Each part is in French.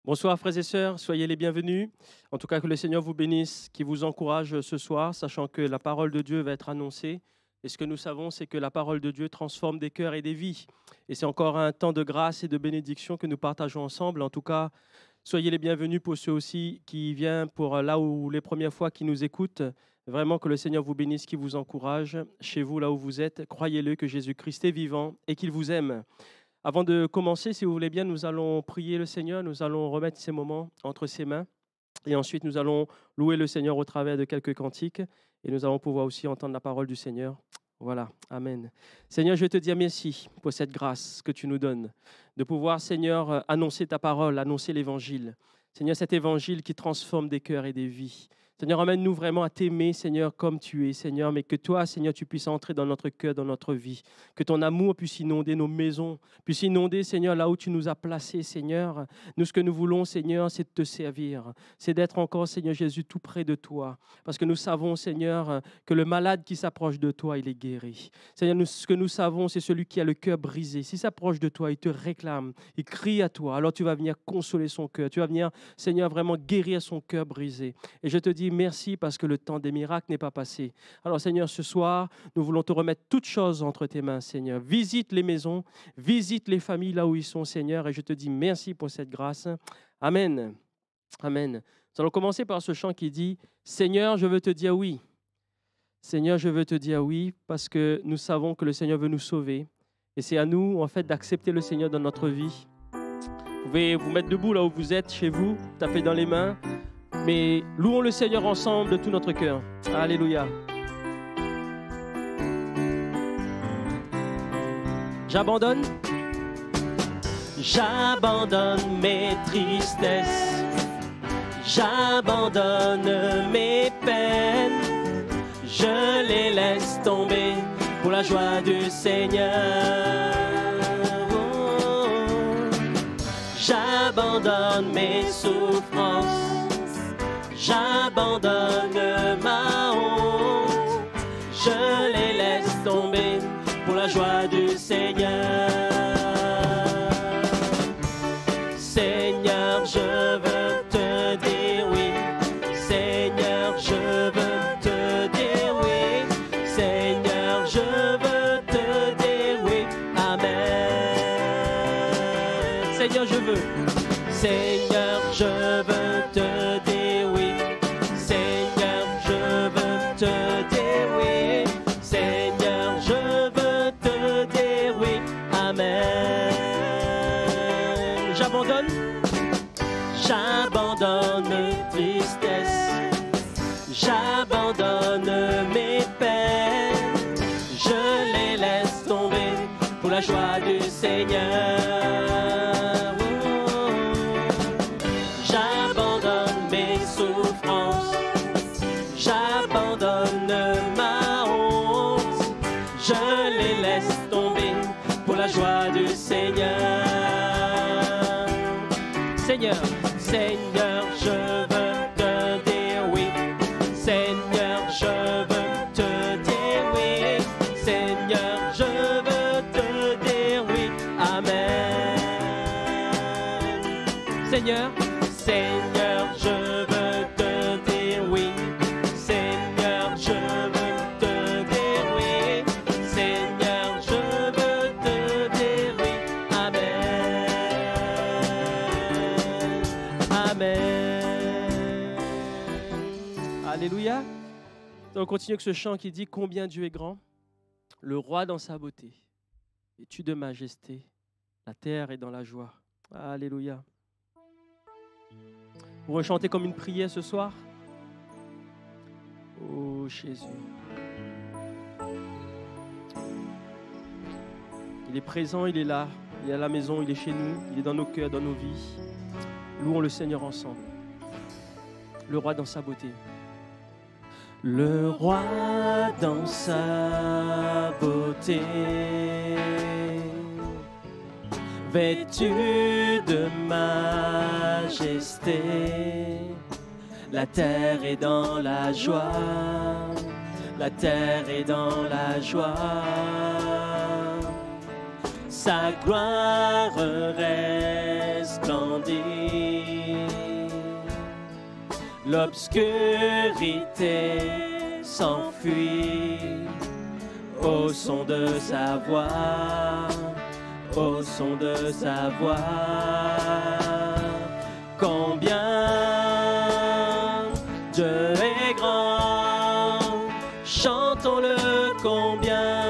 Bonsoir frères et sœurs, soyez les bienvenus. En tout cas, que le Seigneur vous bénisse, qu'il vous encourage ce soir, sachant que la parole de Dieu va être annoncée. Et ce que nous savons, c'est que la parole de Dieu transforme des cœurs et des vies. Et c'est encore un temps de grâce et de bénédiction que nous partageons ensemble. En tout cas, soyez les bienvenus pour ceux aussi qui viennent pour là où les premières fois qui nous écoutent. Vraiment que le Seigneur vous bénisse, qu'il vous encourage chez vous, là où vous êtes. Croyez-le que Jésus-Christ est vivant et qu'il vous aime. Avant de commencer, si vous voulez bien, nous allons prier le Seigneur, nous allons remettre ces moments entre ses mains et ensuite nous allons louer le Seigneur au travers de quelques cantiques et nous allons pouvoir aussi entendre la parole du Seigneur. Voilà, Amen. Seigneur, je te dis merci pour cette grâce que tu nous donnes, de pouvoir, Seigneur, annoncer ta parole, annoncer l'évangile. Seigneur, cet évangile qui transforme des cœurs et des vies. Seigneur, emmène-nous vraiment à t'aimer, Seigneur, comme tu es, Seigneur, mais que toi, Seigneur, tu puisses entrer dans notre cœur, dans notre vie, que ton amour puisse inonder nos maisons, puisse inonder, Seigneur, là où tu nous as placés, Seigneur. Nous, ce que nous voulons, Seigneur, c'est de te servir, c'est d'être encore, Seigneur Jésus, tout près de toi, parce que nous savons, Seigneur, que le malade qui s'approche de toi, il est guéri. Seigneur, ce que nous savons, c'est celui qui a le cœur brisé. S'il s'approche de toi, il te réclame, il crie à toi, alors tu vas venir consoler son cœur, tu vas venir, Seigneur, vraiment guérir son cœur brisé. Et je te dis merci parce que le temps des miracles n'est pas passé. Alors Seigneur, ce soir, nous voulons te remettre toutes choses entre tes mains, Seigneur. Visite les maisons, visite les familles là où ils sont, Seigneur, et je te dis merci pour cette grâce. Amen. Amen. Nous allons commencer par ce chant qui dit « Seigneur, je veux te dire oui ». Seigneur, je veux te dire oui parce que nous savons que le Seigneur veut nous sauver. Et c'est à nous, en fait, d'accepter le Seigneur dans notre vie. Vous pouvez vous mettre debout là où vous êtes, chez vous, taper dans les mains. Mais louons le Seigneur ensemble de tout notre cœur. Alléluia. J'abandonne. J'abandonne mes tristesses. J'abandonne mes peines. Je les laisse tomber pour la joie du Seigneur. Oh. J'abandonne mes souffrances. J'abandonne ma honte, je les laisse tomber pour la joie du Seigneur. Seigneur, je veux te dire oui. Seigneur, je veux te dire oui. Seigneur, je veux te dire oui. Amen. Seigneur, je veux. Seigneur, je veux te dire oui. J'abandonne mes tristesses, j'abandonne mes peines, je les laisse tomber pour la joie du Seigneur. Oh. J'abandonne mes souffrances, j'abandonne ma honte, je les laisse tomber pour la joie du Seigneur. Seigneur, Seigneur, je veux te dire oui. Seigneur, je veux te dire oui. Seigneur, je veux te dire oui. Amen. Seigneur, Seigneur, je veux te dire oui. Seigneur, je veux te dire oui. Seigneur, je veux te dire oui. Amen. Amen. Alléluia. On continue avec ce chant qui dit « Combien Dieu est grand, le roi dans sa beauté, vêtu de majesté, la terre est dans la joie. » Alléluia. Vous rechantez comme une prière ce soir? Oh Jésus. Il est présent, il est là, il est à la maison, il est chez nous, il est dans nos cœurs, dans nos vies. Louons le Seigneur ensemble. Le roi dans sa beauté. Le roi dans sa beauté, vêtu de majesté, la terre est dans la joie, la terre est dans la joie. Sa gloire resplendit l'obscurité s'enfuit au son de sa voix, au son de sa voix. Combien Dieu est grand, chantons-le combien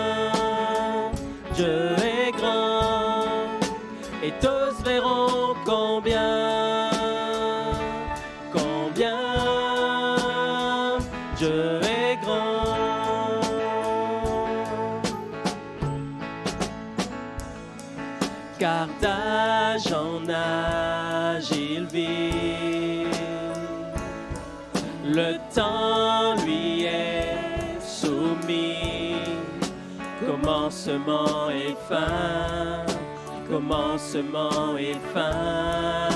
Dieu est grand, et tous verront combien, combien Dieu est grand. Car d'âge en âge il vit, le temps lui est soumis, commencement et fin, commencement et fin.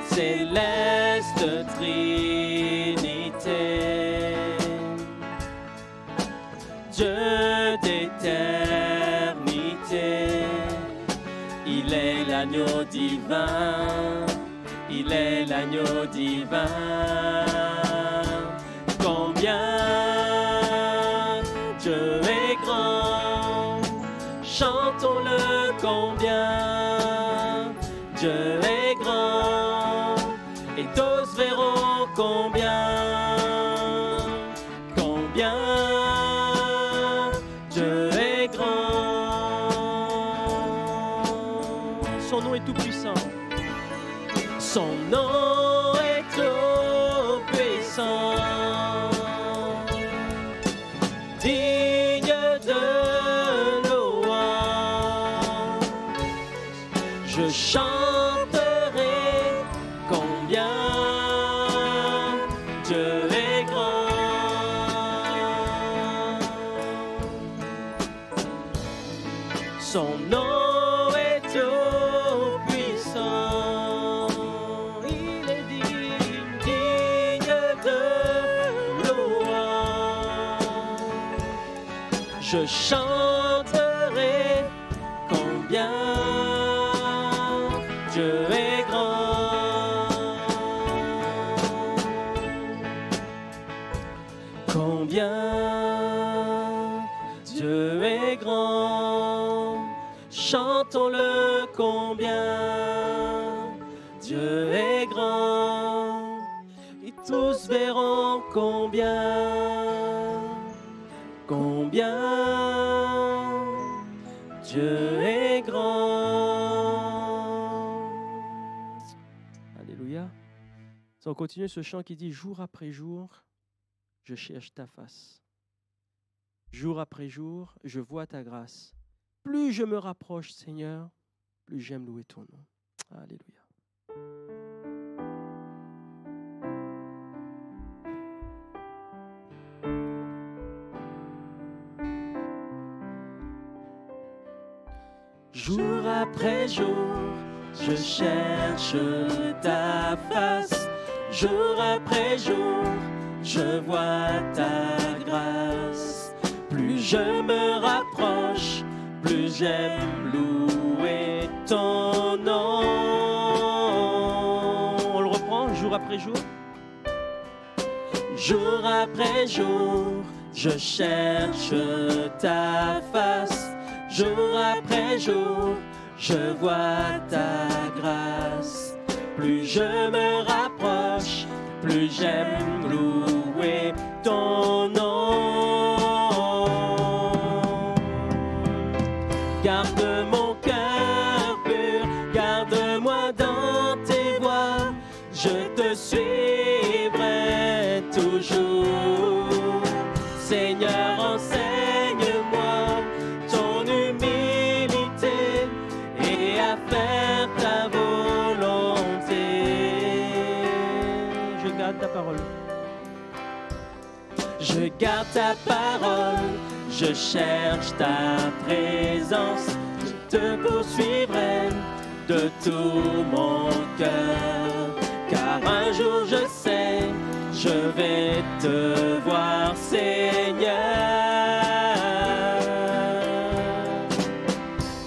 Céleste Trinité, Dieu d'éternité, il est l'agneau divin, il est l'agneau divin. Combien Dieu est grand, chantons-le combien Dieu est grand, et tous verront combien, combien Dieu est grand. Son nom est tout puissant, son nom est tout puissant, digne de louange. Je chanterai combien Dieu est grand. Son nom est tout puissant, il est digne de louange. Je chanterai combien Dieu est grand. Combien Dieu est grand, chantons-le combien Dieu est grand, et tous verront combien, combien Dieu est grand. Alléluia. On continue ce chant qui dit: jour après jour, je cherche ta face. Jour après jour, je vois ta grâce. Plus je me rapproche, Seigneur, plus j'aime louer ton nom. Alléluia. Jour après jour, je cherche ta face. Jour après jour, je vois ta grâce. Plus je me rapproche, plus j'aime louer ton nom. On le reprend jour après jour. Jour après jour, je cherche ta face. Jour après jour, je vois ta grâce. Plus je me rapproche, plus j'aime louer ton nom. Garde mon cœur pur, garde-moi dans tes voies. Je te suivrai toujours. Seigneur, enseigne-moi ton humilité et à faire ta volonté. Je garde ta parole. Je garde ta parole, je cherche ta présence. Je te poursuivrai de tout mon cœur, car un jour je sais, je vais te voir, Seigneur.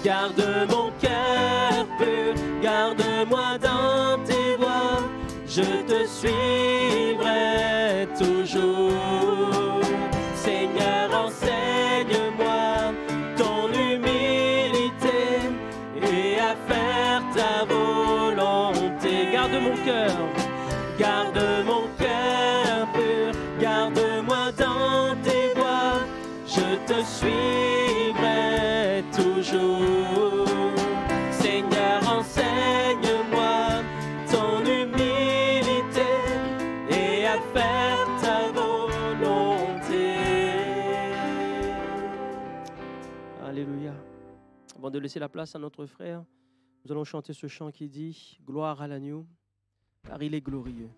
Garde mon cœur pur, garde-moi dans tes voies. je te suivrai toujours. Seigneur, enseigne-moi ton humilité et à faire ta volonté. Garde mon cœur pur, garde-moi dans tes voies, je te suivrai toujours. Seigneur, enseigne-moi ton humilité et à faire ta volonté. Alléluia. Avant de laisser la place à notre frère, nous allons chanter ce chant qui dit « Gloire à l'agneau, car il est glorieux,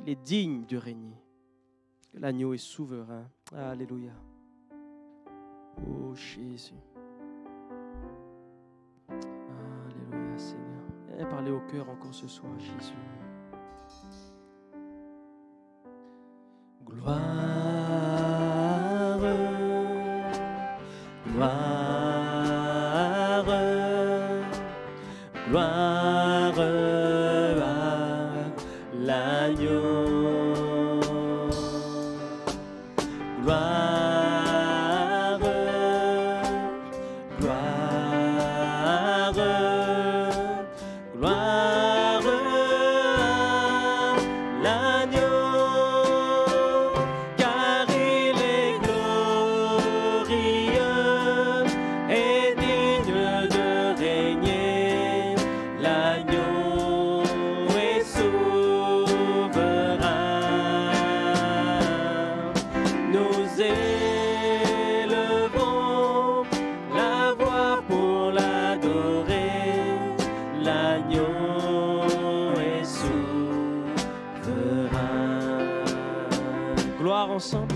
il est digne de régner. L'agneau est souverain. » Alléluia. Oh Jésus. Alléluia Seigneur. Et parlez au cœur encore ce soir, Jésus. Gloire, gloire, gloire à l'agneau. Gloire, gloire, gloire à l'agneau, car il est glorieux et digne de régner. L'agneau est souverain. Nous élevons la voix pour l'adorer. L'agneau est souverain. Gloire ensemble.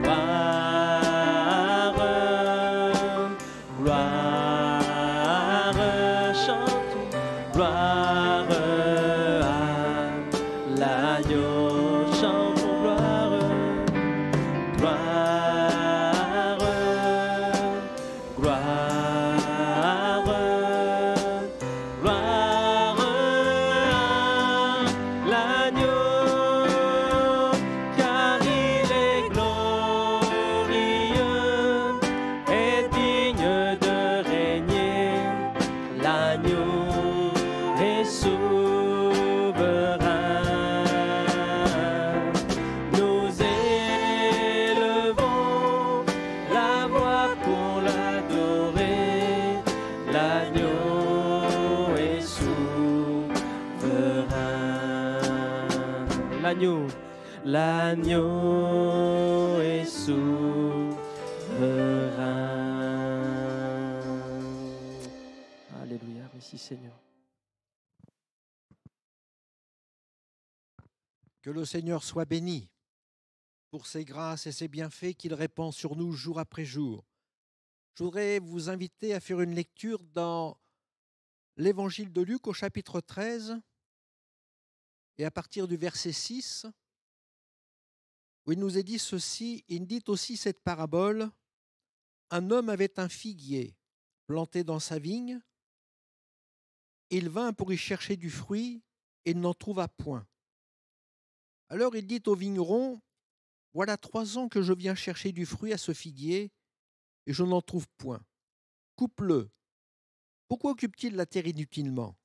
Gloire, gloire, chantons. Gloire à l'agneau, chantons gloire. Gloire, gloire, gloire à l'agneau, car il est glorieux et digne de régner. L'agneau est souverain. Nous élevons la voix pour l'adorer. L'agneau est souverain. L'agneau, l'agneau est souverain. Alléluia, merci Seigneur. Que le Seigneur soit béni pour ses grâces et ses bienfaits qu'il répand sur nous jour après jour. Je voudrais vous inviter à faire une lecture dans l'Évangile de Luc au chapitre 13 et à partir du verset 6, où il nous est dit ceci, il dit aussi cette parabole, un homme avait un figuier planté dans sa vigne, il vint pour y chercher du fruit et n'en trouva point. Alors il dit au vigneron, voilà 3 ans que je viens chercher du fruit à ce figuier et je n'en trouve point. Coupe-le. Pourquoi occupe-t-il la terre inutilement?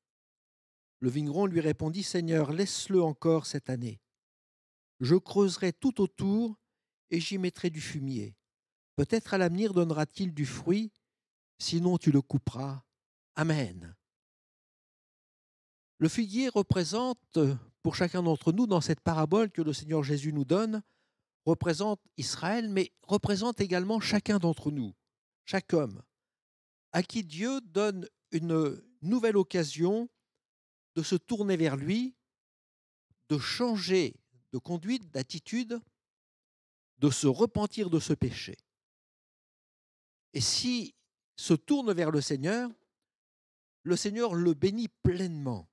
Le vigneron lui répondit, Seigneur, laisse-le encore cette année. Je creuserai tout autour et j'y mettrai du fumier. Peut-être à l'avenir donnera-t-il du fruit, sinon tu le couperas. Amen. Le figuier représente, pour chacun d'entre nous, dans cette parabole que le Seigneur Jésus nous donne, représente Israël, mais représente également chacun d'entre nous, chaque homme, à qui Dieu donne une nouvelle occasion de se tourner vers lui, de changer de conduite, d'attitude, de se repentir de ce péché. Et s'il se tourne vers le Seigneur le bénit pleinement.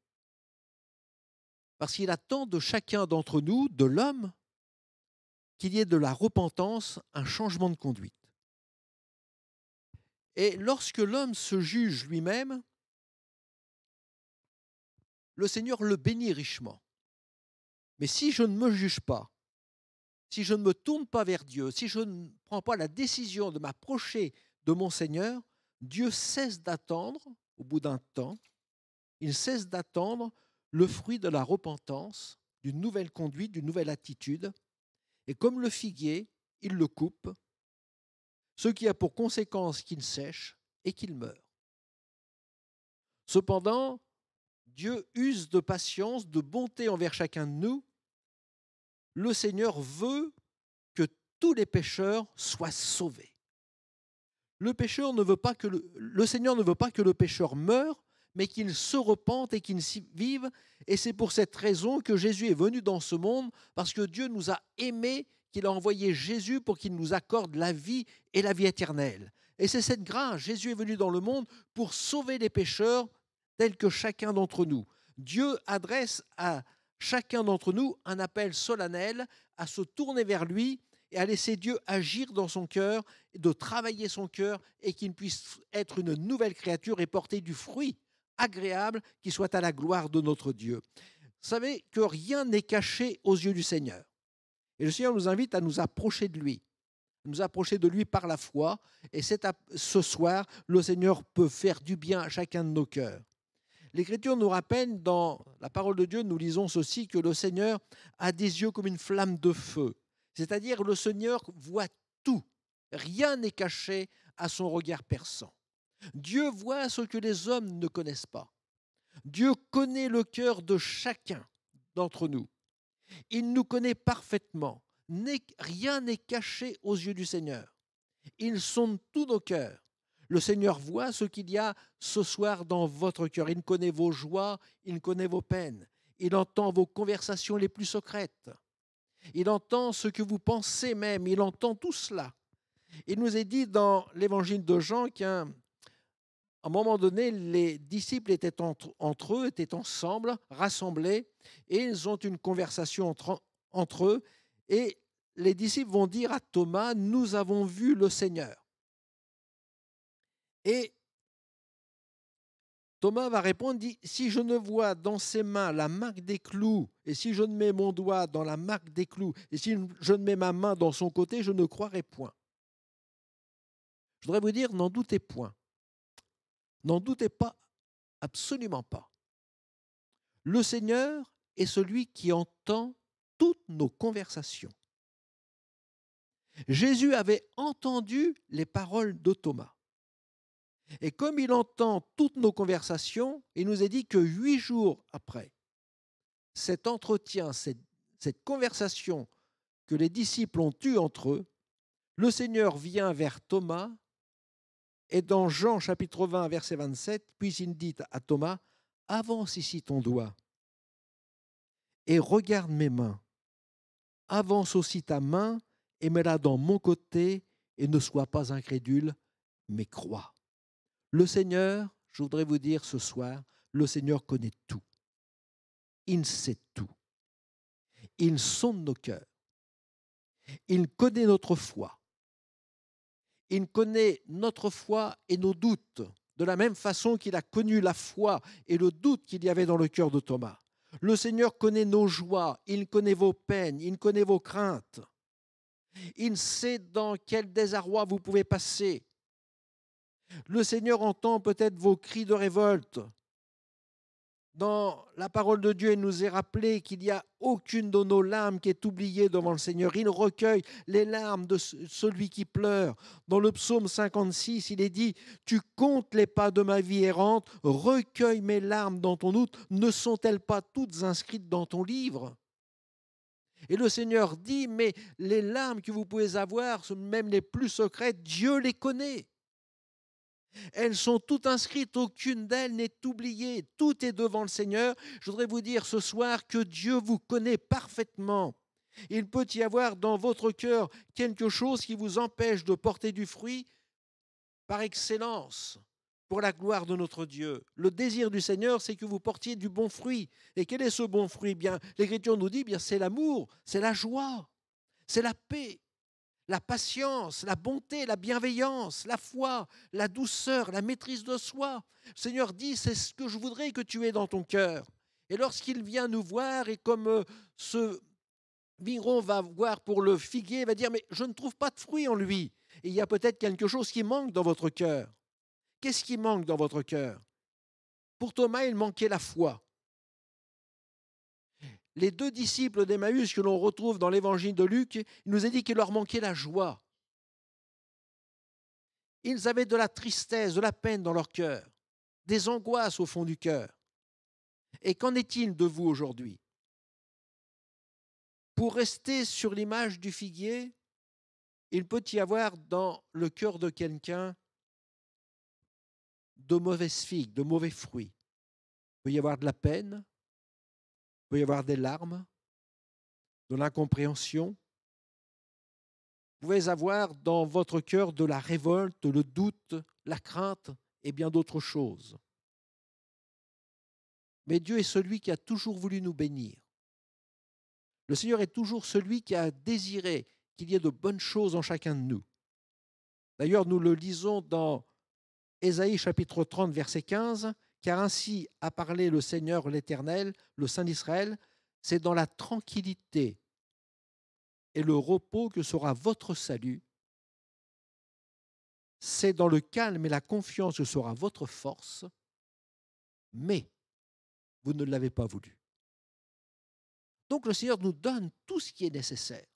Parce qu'il attend de chacun d'entre nous, de l'homme, qu'il y ait de la repentance, un changement de conduite. Et lorsque l'homme se juge lui-même, le Seigneur le bénit richement. Mais si je ne me juge pas, si je ne me tourne pas vers Dieu, si je ne prends pas la décision de m'approcher de mon Seigneur, Dieu cesse d'attendre, au bout d'un temps, il cesse d'attendre le fruit de la repentance, d'une nouvelle conduite, d'une nouvelle attitude. Et comme le figuier, il le coupe, ce qui a pour conséquence qu'il sèche et qu'il meurt. Cependant, Dieu use de patience, de bonté envers chacun de nous. Le Seigneur veut que tous les pécheurs soient sauvés. Le Seigneur ne veut pas que le pécheur meure, mais qu'il se repente et qu'il vive. Et c'est pour cette raison que Jésus est venu dans ce monde, parce que Dieu nous a aimés, qu'il a envoyé Jésus pour qu'il nous accorde la vie et la vie éternelle. Et c'est cette grâce. Jésus est venu dans le monde pour sauver les pécheurs tels que chacun d'entre nous. Dieu adresse à chacun d'entre nous un appel solennel à se tourner vers lui et à laisser Dieu agir dans son cœur, de travailler son cœur et qu'il puisse être une nouvelle créature et porter du fruit agréable qui soit à la gloire de notre Dieu. Vous savez que rien n'est caché aux yeux du Seigneur. Et le Seigneur nous invite à nous approcher de lui, par la foi. Et ce soir, le Seigneur peut faire du bien à chacun de nos cœurs. L'Écriture nous rappelle, dans la parole de Dieu, nous lisons ceci, que le Seigneur a des yeux comme une flamme de feu. C'est-à-dire, le Seigneur voit tout. Rien n'est caché à son regard perçant. Dieu voit ce que les hommes ne connaissent pas. Dieu connaît le cœur de chacun d'entre nous. Il nous connaît parfaitement. Rien n'est caché aux yeux du Seigneur. Il sonde tous nos cœurs. Le Seigneur voit ce qu'il y a ce soir dans votre cœur. Il connaît vos joies, il connaît vos peines. Il entend vos conversations les plus secrètes. Il entend ce que vous pensez même. Il entend tout cela. Il nous est dit dans l'évangile de Jean qu'à un moment donné, les disciples étaient entre eux, étaient ensemble, rassemblés, et ils ont une conversation entre eux. Et les disciples vont dire à Thomas, « Nous avons vu le Seigneur ». Et Thomas va répondre, dit, « Si je ne vois dans ses mains la marque des clous, et si je ne mets mon doigt dans la marque des clous, et si je ne mets ma main dans son côté, je ne croirai point. » Je voudrais vous dire, n'en doutez point. N'en doutez pas, absolument pas. Le Seigneur est celui qui entend toutes nos conversations. Jésus avait entendu les paroles de Thomas. Et comme il entend toutes nos conversations, il nous a dit que 8 jours après cet entretien, cette conversation que les disciples ont eue entre eux, le Seigneur vient vers Thomas et dans Jean chapitre 20, verset 27, puis il dit à Thomas, « Avance ici ton doigt et regarde mes mains. Avance aussi ta main et mets-la dans mon côté et ne sois pas incrédule, mais crois. » Le Seigneur, je voudrais vous dire ce soir, le Seigneur connaît tout. Il sait tout. Il sonde nos cœurs. Il connaît notre foi. Il connaît notre foi et nos doutes, de la même façon qu'il a connu la foi et le doute qu'il y avait dans le cœur de Thomas. Le Seigneur connaît nos joies, il connaît vos peines, il connaît vos craintes. Il sait dans quel désarroi vous pouvez passer. Le Seigneur entend peut-être vos cris de révolte. Dans la parole de Dieu, il nous est rappelé qu'il n'y a aucune de nos larmes qui est oubliée devant le Seigneur. Il recueille les larmes de celui qui pleure. Dans le psaume 56, il est dit « Tu comptes les pas de ma vie errante, recueille mes larmes dans ton outre, ne sont-elles pas toutes inscrites dans ton livre ?» Et le Seigneur dit « Mais les larmes que vous pouvez avoir, même les plus secrètes, Dieu les connaît. » Elles sont toutes inscrites, aucune d'elles n'est oubliée. Tout est devant le Seigneur. Je voudrais vous dire ce soir que Dieu vous connaît parfaitement. Il peut y avoir dans votre cœur quelque chose qui vous empêche de porter du fruit par excellence pour la gloire de notre Dieu. Le désir du Seigneur, c'est que vous portiez du bon fruit. Et quel est ce bon fruit? Bien, l'Écriture nous dit, bien, c'est l'amour, c'est la joie, c'est la paix, la patience, la bonté, la bienveillance, la foi, la douceur, la maîtrise de soi. Le Seigneur dit, c'est ce que je voudrais que tu aies dans ton cœur. Et lorsqu'il vient nous voir, et comme ce vigneron va voir pour le figuier, il va dire, mais je ne trouve pas de fruit en lui. Et il y a peut-être quelque chose qui manque dans votre cœur. Qu'est-ce qui manque dans votre cœur? Pour Thomas, il manquait la foi. Les 2 disciples d'Emmaüs que l'on retrouve dans l'évangile de Luc, il nous a dit qu'il leur manquait la joie. Ils avaient de la tristesse, de la peine dans leur cœur, des angoisses au fond du cœur. Et qu'en est-il de vous aujourd'hui? Pour rester sur l'image du figuier, il peut y avoir dans le cœur de quelqu'un de mauvaises figues, de mauvais fruits. Il peut y avoir de la peine, il peut y avoir des larmes, de l'incompréhension. Vous pouvez avoir dans votre cœur de la révolte, le doute, la crainte et bien d'autres choses. Mais Dieu est celui qui a toujours voulu nous bénir. Le Seigneur est toujours celui qui a désiré qu'il y ait de bonnes choses en chacun de nous. D'ailleurs, nous le lisons dans Ésaïe chapitre 30, verset 15, « Car ainsi a parlé le Seigneur l'Éternel, le Saint d'Israël, c'est dans la tranquillité et le repos que sera votre salut. C'est dans le calme et la confiance que sera votre force, mais vous ne l'avez pas voulu. » Donc le Seigneur nous donne tout ce qui est nécessaire.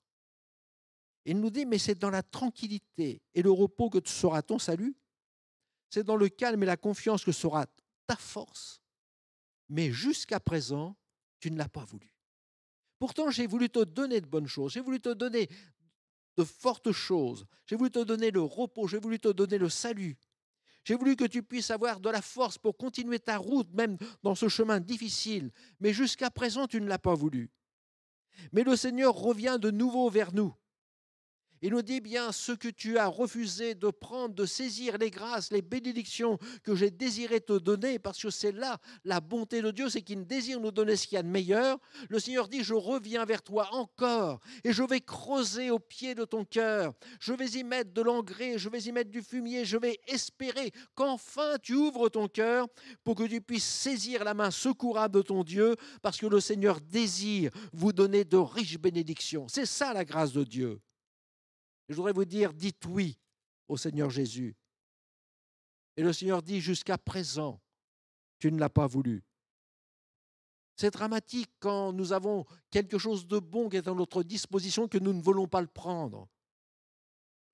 Il nous dit, mais c'est dans la tranquillité et le repos que sera ton salut, c'est dans le calme et la confiance que sera ta force, mais jusqu'à présent, tu ne l'as pas voulu. Pourtant, j'ai voulu te donner de bonnes choses, j'ai voulu te donner de fortes choses, j'ai voulu te donner le repos, j'ai voulu te donner le salut. J'ai voulu que tu puisses avoir de la force pour continuer ta route, même dans ce chemin difficile, mais jusqu'à présent, tu ne l'as pas voulu. Mais le Seigneur revient de nouveau vers nous. Il nous dit bien, ce que tu as refusé de prendre, de saisir les grâces, les bénédictions que j'ai désiré te donner, parce que c'est là la bonté de Dieu, c'est qu'il désire nous donner ce qu'il y a de meilleur. Le Seigneur dit, je reviens vers toi encore et je vais creuser au pied de ton cœur. Je vais y mettre de l'engrais, je vais y mettre du fumier, je vais espérer qu'enfin tu ouvres ton cœur pour que tu puisses saisir la main secourable de ton Dieu, parce que le Seigneur désire vous donner de riches bénédictions. C'est ça la grâce de Dieu. Je voudrais vous dire, dites oui au Seigneur Jésus. Et le Seigneur dit, jusqu'à présent, tu ne l'as pas voulu. C'est dramatique quand nous avons quelque chose de bon qui est à notre disposition que nous ne voulons pas le prendre.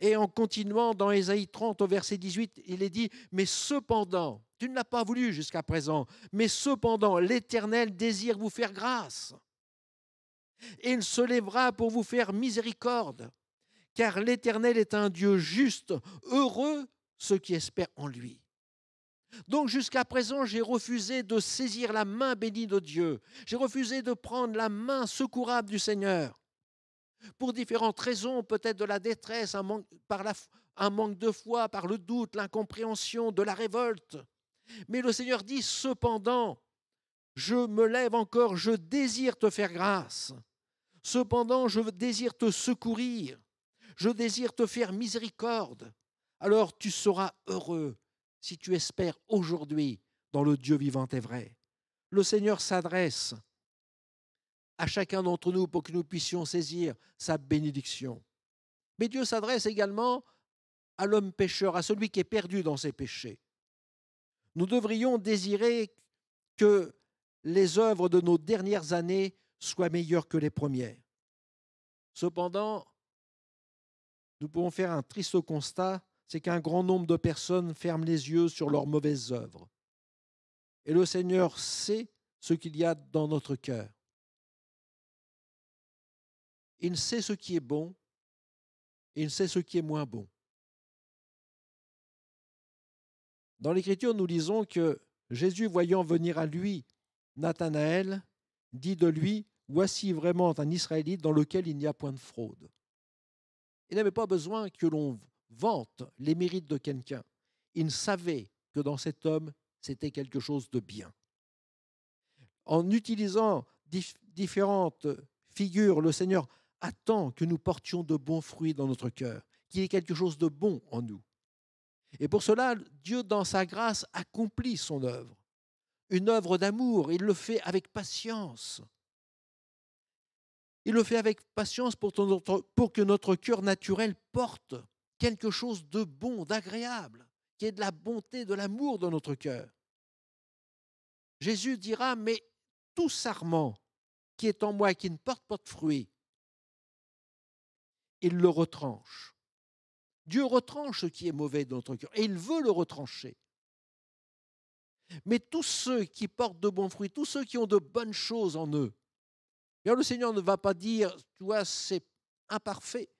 Et en continuant dans Ésaïe 30 au verset 18, il est dit, mais cependant, tu ne l'as pas voulu jusqu'à présent, mais cependant, l'Éternel désire vous faire grâce. Et il se lèvera pour vous faire miséricorde. Car l'Éternel est un Dieu juste, heureux ceux qui espèrent en lui. Donc jusqu'à présent, j'ai refusé de saisir la main bénie de Dieu. J'ai refusé de prendre la main secourable du Seigneur. Pour différentes raisons, peut-être de la détresse, un manque de foi, par le doute, l'incompréhension, de la révolte. Mais le Seigneur dit, cependant, je me lève encore, je désire te faire grâce. Cependant, je désire te secourir. Je désire te faire miséricorde. Alors tu seras heureux si tu espères aujourd'hui dans le Dieu vivant et vrai. Le Seigneur s'adresse à chacun d'entre nous pour que nous puissions saisir sa bénédiction. Mais Dieu s'adresse également à l'homme pécheur, à celui qui est perdu dans ses péchés. Nous devrions désirer que les œuvres de nos dernières années soient meilleures que les premières. Cependant, nous pouvons faire un triste constat, c'est qu'un grand nombre de personnes ferment les yeux sur leurs mauvaises œuvres. Et le Seigneur sait ce qu'il y a dans notre cœur. Il sait ce qui est bon, et il sait ce qui est moins bon. Dans l'Écriture, nous lisons que Jésus, voyant venir à lui Nathanaël, dit de lui, « Voici vraiment un Israélite dans lequel il n'y a point de fraude. » Il n'avait pas besoin que l'on vante les mérites de quelqu'un. Il savait que dans cet homme, c'était quelque chose de bien. En utilisant différentes figures, le Seigneur attend que nous portions de bons fruits dans notre cœur, qu'il y ait quelque chose de bon en nous. Et pour cela, Dieu, dans sa grâce, accomplit son œuvre. une œuvre d'amour, il le fait avec patience. Il le fait avec patience pour que notre cœur naturel porte quelque chose de bon, d'agréable, qui est de la bonté, de l'amour dans notre cœur. Jésus dira, mais tout sarment qui est en moi et qui ne porte pas de fruits, il le retranche. Dieu retranche ce qui est mauvais dans notre cœur et il veut le retrancher. Mais tous ceux qui portent de bons fruits, tous ceux qui ont de bonnes choses en eux, bien, le Seigneur ne va pas dire, tu vois, c'est imparfait,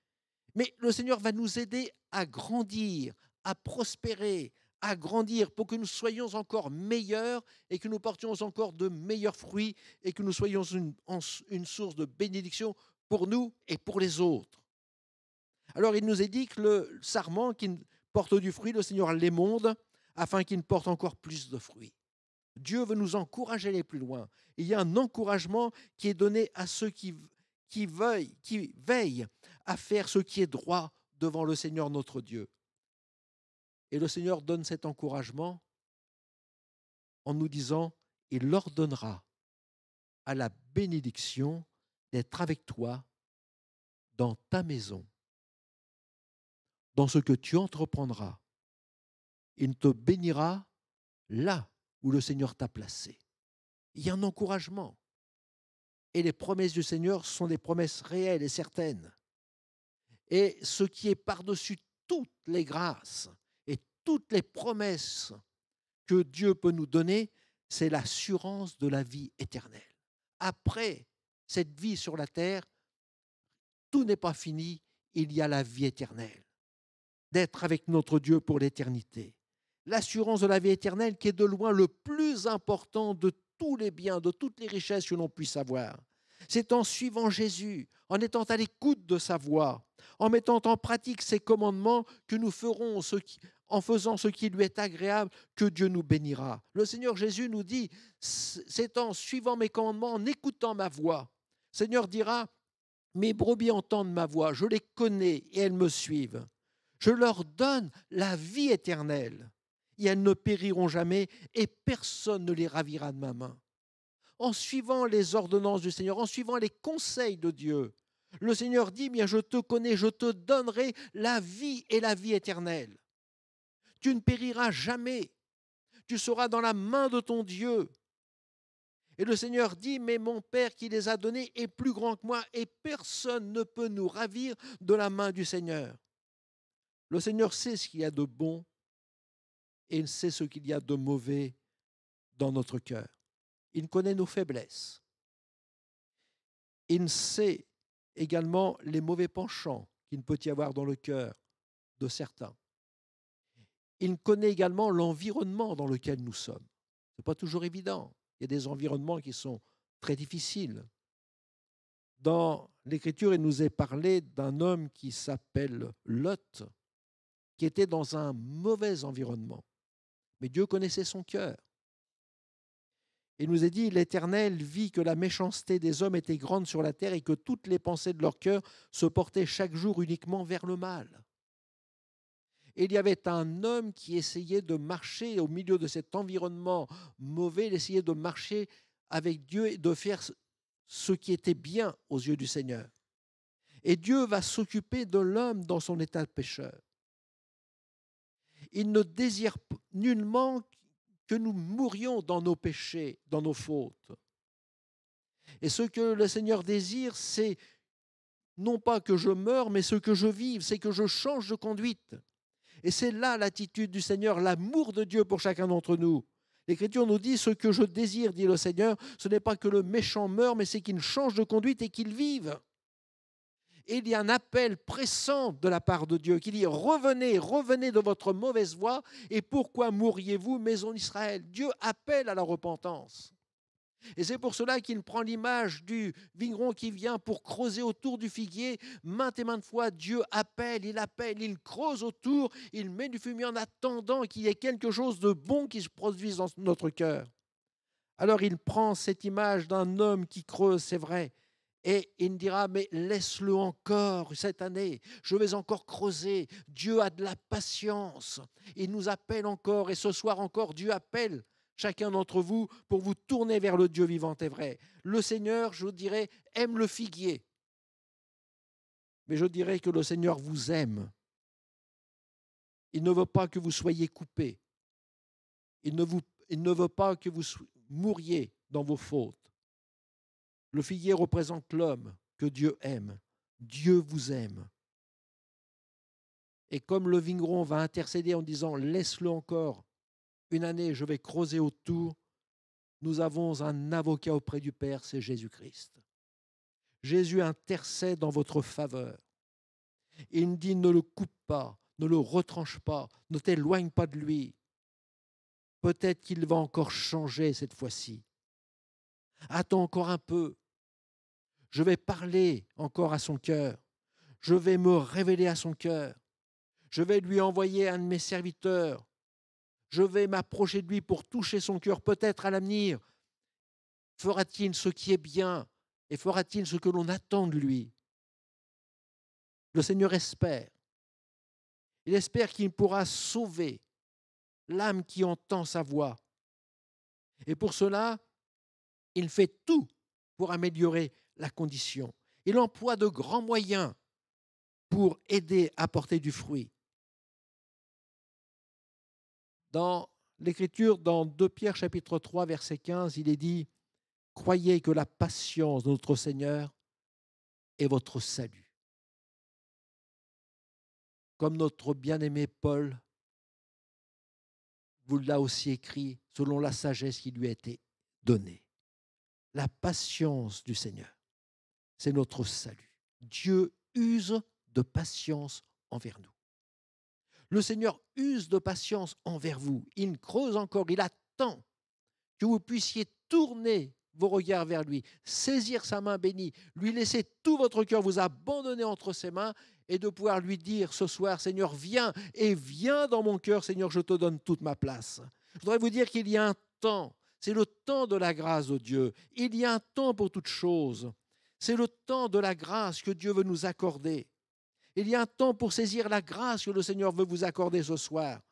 mais le Seigneur va nous aider à grandir, à prospérer, à grandir pour que nous soyons encore meilleurs et que nous portions encore de meilleurs fruits et que nous soyons une source de bénédiction pour nous et pour les autres. Alors, il nous est dit que le sarment qui porte du fruit, le Seigneur l'émonde afin qu'il porte encore plus de fruits. Dieu veut nous encourager à aller plus loin. Il y a un encouragement qui est donné à ceux qui veillent à faire ce qui est droit devant le Seigneur notre Dieu. Et le Seigneur donne cet encouragement en nous disant, il leur donnera à la bénédiction d'être avec toi dans ta maison, dans ce que tu entreprendras. Il te bénira là où le Seigneur t'a placé. Il y a un encouragement. Et les promesses du Seigneur sont des promesses réelles et certaines. Et ce qui est par-dessus toutes les grâces et toutes les promesses que Dieu peut nous donner, c'est l'assurance de la vie éternelle. Après cette vie sur la terre, tout n'est pas fini, il y a la vie éternelle, d'être avec notre Dieu pour l'éternité. L'assurance de la vie éternelle qui est de loin le plus important de tous les biens, de toutes les richesses que l'on puisse avoir. C'est en suivant Jésus, en étant à l'écoute de sa voix, en mettant en pratique ses commandements que nous ferons en faisant ce qui lui est agréable, que Dieu nous bénira. Le Seigneur Jésus nous dit, c'est en suivant mes commandements, en écoutant ma voix. Le Seigneur dira, mes brebis entendent ma voix, je les connais et elles me suivent. Je leur donne la vie éternelle et elles ne périront jamais et personne ne les ravira de ma main. En suivant les ordonnances du Seigneur, en suivant les conseils de Dieu, le Seigneur dit, bien, je te connais, je te donnerai la vie et la vie éternelle. Tu ne périras jamais, tu seras dans la main de ton Dieu. Et le Seigneur dit, mais mon Père qui les a donnés est plus grand que moi et personne ne peut nous ravir de la main du Seigneur. Le Seigneur sait ce qu'il y a de bon et il sait ce qu'il y a de mauvais dans notre cœur. Il connaît nos faiblesses. Il sait également les mauvais penchants qu'il peut y avoir dans le cœur de certains. Il connaît également l'environnement dans lequel nous sommes. Ce n'est pas toujours évident. Il y a des environnements qui sont très difficiles. Dans l'Écriture, il nous est parlé d'un homme qui s'appelle Lot, qui était dans un mauvais environnement. Mais Dieu connaissait son cœur. Il nous est dit, l'Éternel vit que la méchanceté des hommes était grande sur la terre et que toutes les pensées de leur cœur se portaient chaque jour uniquement vers le mal. Et il y avait un homme qui essayait de marcher au milieu de cet environnement mauvais, il essayait de marcher avec Dieu et de faire ce qui était bien aux yeux du Seigneur. Et Dieu va s'occuper de l'homme dans son état de pécheur. Il ne désire nullement que nous mourions dans nos péchés, dans nos fautes. Et ce que le Seigneur désire, c'est non pas que je meure, mais ce que je vive, c'est que je change de conduite. Et c'est là l'attitude du Seigneur, l'amour de Dieu pour chacun d'entre nous. L'Écriture nous dit, ce que je désire, dit le Seigneur, ce n'est pas que le méchant meure, mais c'est qu'il change de conduite et qu'il vive. Et il y a un appel pressant de la part de Dieu qui dit, revenez, revenez de votre mauvaise voie, et pourquoi mourriez-vous, maison d'Israël? Dieu appelle à la repentance. Et c'est pour cela qu'il prend l'image du vigneron qui vient pour creuser autour du figuier. Maintes et maintes fois, Dieu appelle, il creuse autour, il met du fumier en attendant qu'il y ait quelque chose de bon qui se produise dans notre cœur. Alors il prend cette image d'un homme qui creuse, c'est vrai, et il dira, mais laisse-le encore cette année, je vais encore creuser. Dieu a de la patience, il nous appelle encore, et ce soir encore, Dieu appelle chacun d'entre vous, pour vous tourner vers le Dieu vivant et vrai. Le Seigneur, je dirais, aime le figuier. Mais je dirais que le Seigneur vous aime. Il ne veut pas que vous soyez coupés. Il ne veut pas que vous mouriez dans vos fautes. Le figuier représente l'homme que Dieu aime. Dieu vous aime. Et comme le vigneron va intercéder en disant « laisse-le encore une année, je vais creuser autour », nous avons un avocat auprès du Père, c'est Jésus-Christ. Jésus intercède en votre faveur. Il nous dit « ne le coupe pas, ne le retranche pas, ne t'éloigne pas de lui ». Peut-être qu'il va encore changer cette fois-ci. Attends encore un peu. Je vais parler encore à son cœur. Je vais me révéler à son cœur. Je vais lui envoyer un de mes serviteurs. Je vais m'approcher de lui pour toucher son cœur. Peut-être à l'avenir, fera-t-il ce qui est bien et fera-t-il ce que l'on attend de lui. Le Seigneur espère. Il espère qu'il pourra sauver l'âme qui entend sa voix. Et pour cela, il fait tout pour améliorer la condition. Il emploie de grands moyens pour aider à porter du fruit. Dans l'Écriture, dans 2 Pierre chapitre 3, verset 15, il est dit « Croyez que la patience de notre Seigneur est votre salut ». Comme notre bien-aimé Paul vous l'a aussi écrit selon la sagesse qui lui a été donnée. La patience du Seigneur, c'est notre salut. Dieu use de patience envers nous. Le Seigneur use de patience envers vous. Il creuse encore, il attend que vous puissiez tourner vos regards vers lui, saisir sa main bénie, lui laisser tout votre cœur, vous abandonner entre ses mains et de pouvoir lui dire ce soir, Seigneur, viens et viens dans mon cœur, Seigneur, je te donne toute ma place. Je voudrais vous dire qu'il y a un temps, c'est le temps de la grâce de Dieu. Il y a un temps pour toute chose. C'est le temps de la grâce que Dieu veut nous accorder. Il y a un temps pour saisir la grâce que le Seigneur veut vous accorder ce soir.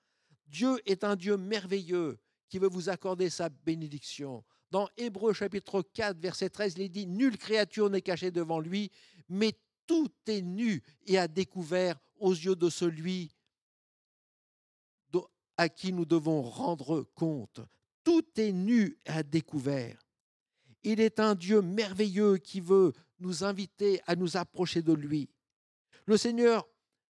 Dieu est un Dieu merveilleux qui veut vous accorder sa bénédiction. Dans Hébreux chapitre 4, verset 13, il est dit « Nulle créature n'est cachée devant lui, mais tout est nu et à découvert aux yeux de celui à qui nous devons rendre compte. » Tout est nu et à découvert. Il est un Dieu merveilleux qui veut nous inviter à nous approcher de lui. Le Seigneur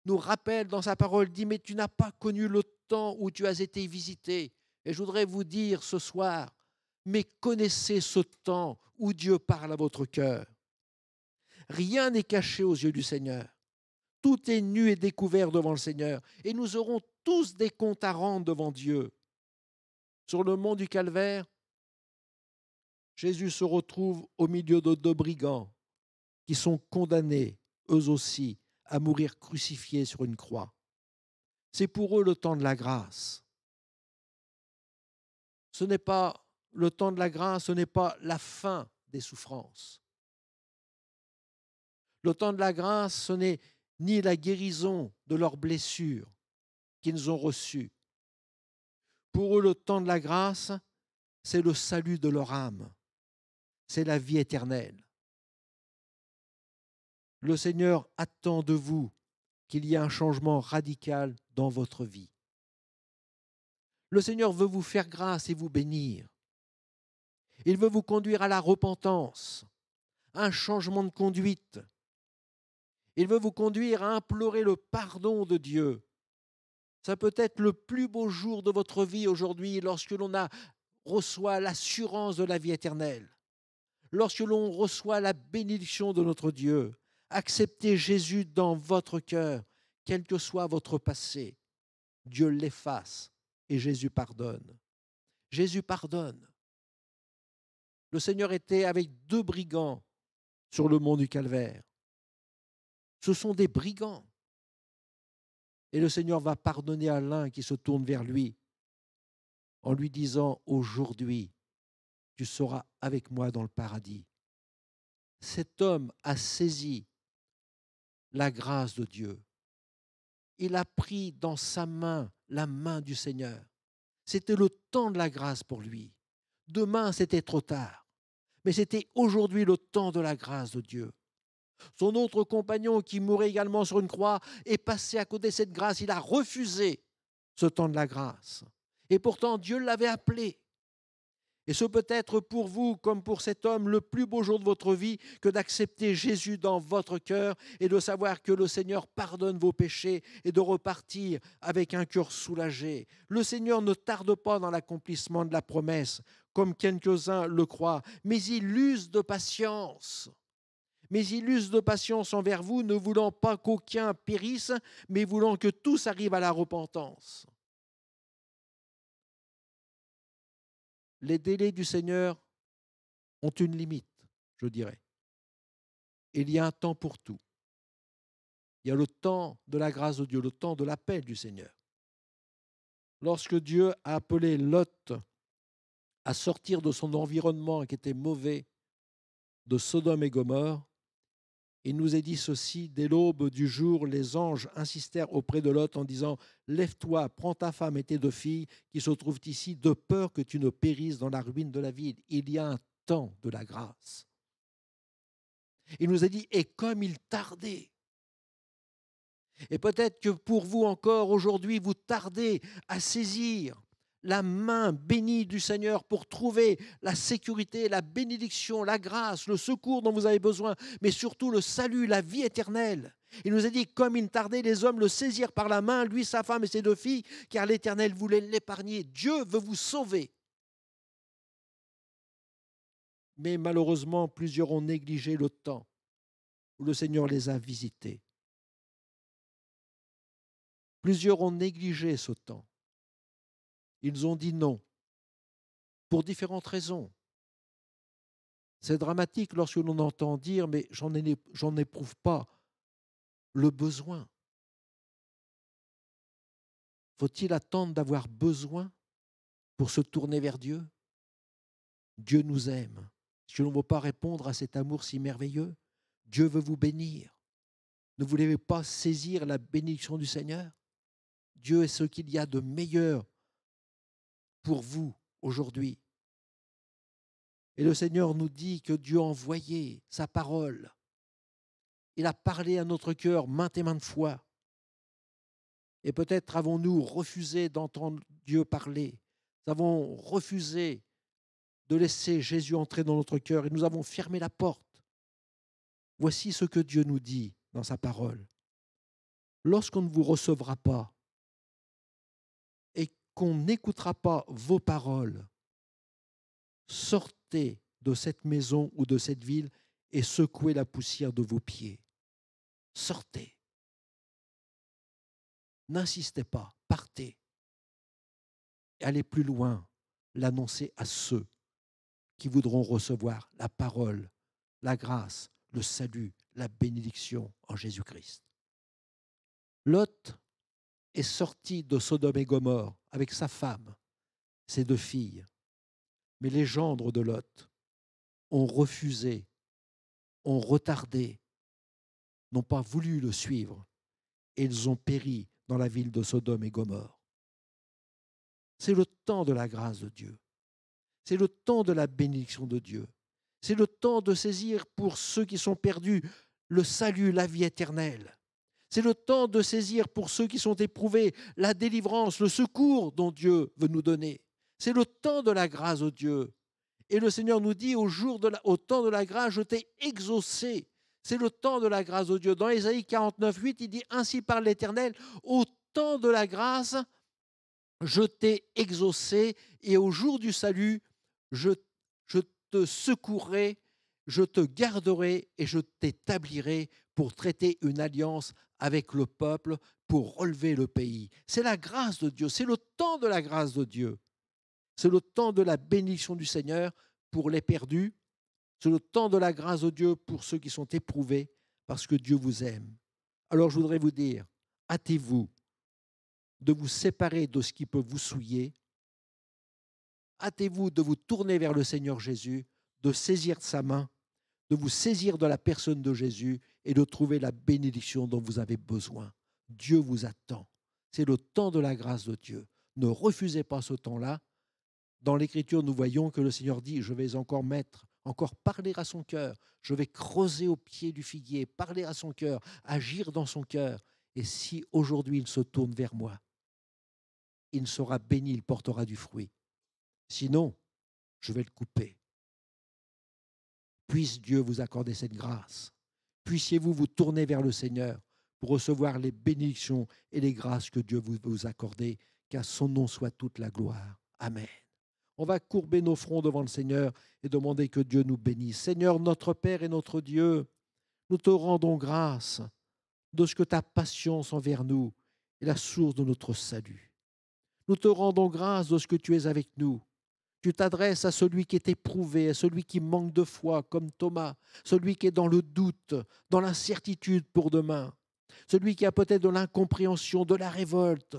nous rappelle dans sa parole, dit « Mais tu n'as pas connu le temps où tu as été visité. » Et je voudrais vous dire ce soir, mais connaissez ce temps où Dieu parle à votre cœur. Rien n'est caché aux yeux du Seigneur. Tout est nu et découvert devant le Seigneur. Et nous aurons tous des comptes à rendre devant Dieu. Sur le mont du Calvaire, Jésus se retrouve au milieu de 2 brigands qui sont condamnés, eux aussi, à mourir crucifiés sur une croix. C'est pour eux le temps de la grâce. Ce n'est pas le temps de la grâce, ce n'est pas la fin des souffrances. Le temps de la grâce, ce n'est ni la guérison de leurs blessures qu'ils ont reçues. Pour eux, le temps de la grâce, c'est le salut de leur âme. C'est la vie éternelle. Le Seigneur attend de vous qu'il y ait un changement radical dans votre vie. Le Seigneur veut vous faire grâce et vous bénir. Il veut vous conduire à la repentance, à un changement de conduite. Il veut vous conduire à implorer le pardon de Dieu. Ça peut être le plus beau jour de votre vie aujourd'hui lorsque l'on reçoit l'assurance de la vie éternelle, lorsque l'on reçoit la bénédiction de notre Dieu. Acceptez Jésus dans votre cœur, quel que soit votre passé. Dieu l'efface et Jésus pardonne. Jésus pardonne. Le Seigneur était avec 2 brigands sur le mont du Calvaire. Ce sont des brigands. Et le Seigneur va pardonner à l'un qui se tourne vers lui en lui disant « Aujourd'hui, tu seras avec moi dans le paradis ». Cet homme a saisi la grâce de Dieu. Il a pris dans sa main la main du Seigneur. C'était le temps de la grâce pour lui. Demain, c'était trop tard. Mais c'était aujourd'hui le temps de la grâce de Dieu. Son autre compagnon, qui mourait également sur une croix, est passé à côté de cette grâce. Il a refusé ce temps de la grâce. Et pourtant, Dieu l'avait appelé. Et ce peut être pour vous, comme pour cet homme, le plus beau jour de votre vie que d'accepter Jésus dans votre cœur et de savoir que le Seigneur pardonne vos péchés et de repartir avec un cœur soulagé. Le Seigneur ne tarde pas dans l'accomplissement de la promesse, comme quelques-uns le croient, mais il use de patience. Mais il use de patience envers vous, ne voulant pas qu'aucun périsse, mais voulant que tous arrivent à la repentance. Les délais du Seigneur ont une limite, je dirais. Il y a un temps pour tout. Il y a le temps de la grâce de Dieu, le temps de l'appel du Seigneur. Lorsque Dieu a appelé Lot à sortir de son environnement qui était mauvais, de Sodome et Gomorrhe, il nous est dit ceci: dès l'aube du jour, les anges insistèrent auprès de Lot en disant: lève-toi, prends ta femme et tes 2 filles qui se trouvent ici, de peur que tu ne périsses dans la ruine de la ville. Il y a un temps de la grâce. Il nous a dit: et comme il tardait. Et peut-être que pour vous encore aujourd'hui, vous tardez à saisir la main bénie du Seigneur pour trouver la sécurité, la bénédiction, la grâce, le secours dont vous avez besoin, mais surtout le salut, la vie éternelle. Il nous a dit: comme il tardait, les hommes le saisirent par la main, lui, sa femme et ses 2 filles, car l'Éternel voulait l'épargner. Dieu veut vous sauver. Mais malheureusement, plusieurs ont négligé le temps où le Seigneur les a visités. Plusieurs ont négligé ce temps. Ils ont dit non, pour différentes raisons. C'est dramatique lorsque l'on entend dire: mais j'en éprouve pas le besoin. Faut-il attendre d'avoir besoin pour se tourner vers Dieu? Dieu nous aime. Si l'on ne veut pas répondre à cet amour si merveilleux, Dieu veut vous bénir. Ne voulez-vous pas saisir la bénédiction du Seigneur? Dieu est ce qu'il y a de meilleur pour vous aujourd'hui. Et le Seigneur nous dit que Dieu a envoyé sa parole. Il a parlé à notre cœur maintes et maintes fois. Et peut-être avons-nous refusé d'entendre Dieu parler. Nous avons refusé de laisser Jésus entrer dans notre cœur et nous avons fermé la porte. Voici ce que Dieu nous dit dans sa parole. Lorsqu'on ne vous recevra pas et qu'on n'écoutera pas vos paroles, sortez de cette maison ou de cette ville et secouez la poussière de vos pieds. Sortez. N'insistez pas, partez. Et allez plus loin, l'annoncer à ceux qui voudront recevoir la parole, la grâce, le salut, la bénédiction en Jésus-Christ. Lot est sorti de Sodome et Gomorrhe avec sa femme, ses 2 filles. Mais les gendres de Lot ont refusé, ont retardé, n'ont pas voulu le suivre et ils ont péri dans la ville de Sodome et Gomorrhe. C'est le temps de la grâce de Dieu. C'est le temps de la bénédiction de Dieu. C'est le temps de saisir pour ceux qui sont perdus le salut, la vie éternelle. C'est le temps de saisir pour ceux qui sont éprouvés la délivrance, le secours dont Dieu veut nous donner. C'est le temps de la grâce de Dieu. Et le Seigneur nous dit: au temps de la grâce, je t'ai exaucé. C'est le temps de la grâce de Dieu. Dans Ésaïe 49:8, il dit: ainsi parle l'Éternel, au temps de la grâce, je t'ai exaucé, et au jour du salut, je te secourrai, je te garderai et je t'établirai pour traiter une alliance avec le peuple, pour relever le pays. C'est la grâce de Dieu, c'est le temps de la grâce de Dieu. C'est le temps de la bénédiction du Seigneur pour les perdus. C'est le temps de la grâce de Dieu pour ceux qui sont éprouvés, parce que Dieu vous aime. Alors je voudrais vous dire, hâtez-vous de vous séparer de ce qui peut vous souiller. Hâtez-vous de vous tourner vers le Seigneur Jésus, de saisir sa main, de vous saisir de la personne de Jésus et de trouver la bénédiction dont vous avez besoin. Dieu vous attend. C'est le temps de la grâce de Dieu. Ne refusez pas ce temps-là. Dans l'Écriture, nous voyons que le Seigneur dit, je vais encore parler à son cœur. Je vais creuser au pied du figuier, parler à son cœur, agir dans son cœur. Et si aujourd'hui il se tourne vers moi, il sera béni, il portera du fruit. Sinon, je vais le couper. Puisse Dieu vous accorder cette grâce. Puissiez-vous vous tourner vers le Seigneur pour recevoir les bénédictions et les grâces que Dieu vous accorder, qu'à son nom soit toute la gloire. Amen. On va courber nos fronts devant le Seigneur et demander que Dieu nous bénisse. Seigneur, notre Père et notre Dieu, nous te rendons grâce de ce que ta patience envers nous est la source de notre salut. Nous te rendons grâce de ce que tu es avec nous. Tu t'adresses à celui qui est éprouvé, à celui qui manque de foi, comme Thomas, celui qui est dans le doute, dans l'incertitude pour demain, celui qui a peut-être de l'incompréhension, de la révolte.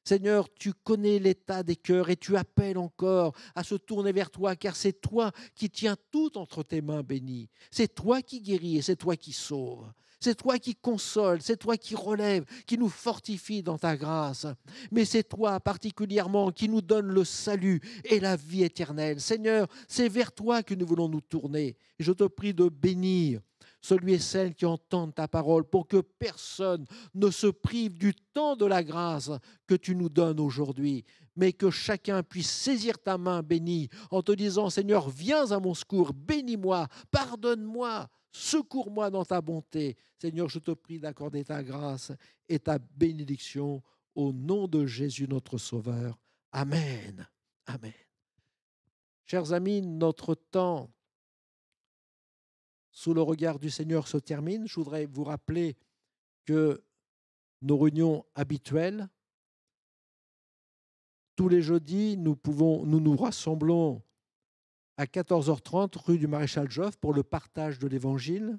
Seigneur, tu connais l'état des cœurs et tu appelles encore à se tourner vers toi, car c'est toi qui tiens tout entre tes mains bénies. C'est toi qui guéris et c'est toi qui sauves. C'est toi qui consoles, c'est toi qui relèves, qui nous fortifie dans ta grâce. Mais c'est toi particulièrement qui nous donne le salut et la vie éternelle. Seigneur, c'est vers toi que nous voulons nous tourner. Et je te prie de bénir celui et celle qui entendent ta parole pour que personne ne se prive du temps de la grâce que tu nous donnes aujourd'hui, mais que chacun puisse saisir ta main bénie en te disant, Seigneur, viens à mon secours, bénis-moi, pardonne-moi, secours-moi dans ta bonté. Seigneur, je te prie d'accorder ta grâce et ta bénédiction au nom de Jésus notre Sauveur. Amen. Amen. Chers amis, notre temps sous le regard du Seigneur se termine. Je voudrais vous rappeler que nos réunions habituelles, tous les jeudis, nous nous rassemblons à 14h30 rue du Maréchal Joffre pour le partage de l'Évangile.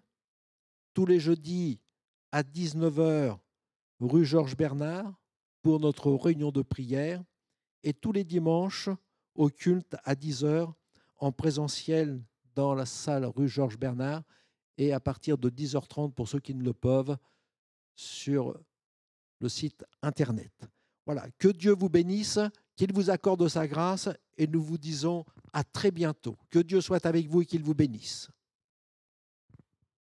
Tous les jeudis à 19h rue Georges Bernard pour notre réunion de prière. Et tous les dimanches au culte à 10h en présentiel dans la salle rue Georges Bernard et à partir de 10h30 pour ceux qui ne le peuvent sur le site internet. Voilà, que Dieu vous bénisse, qu'il vous accorde sa grâce et nous vous disons à très bientôt. Que Dieu soit avec vous et qu'il vous bénisse.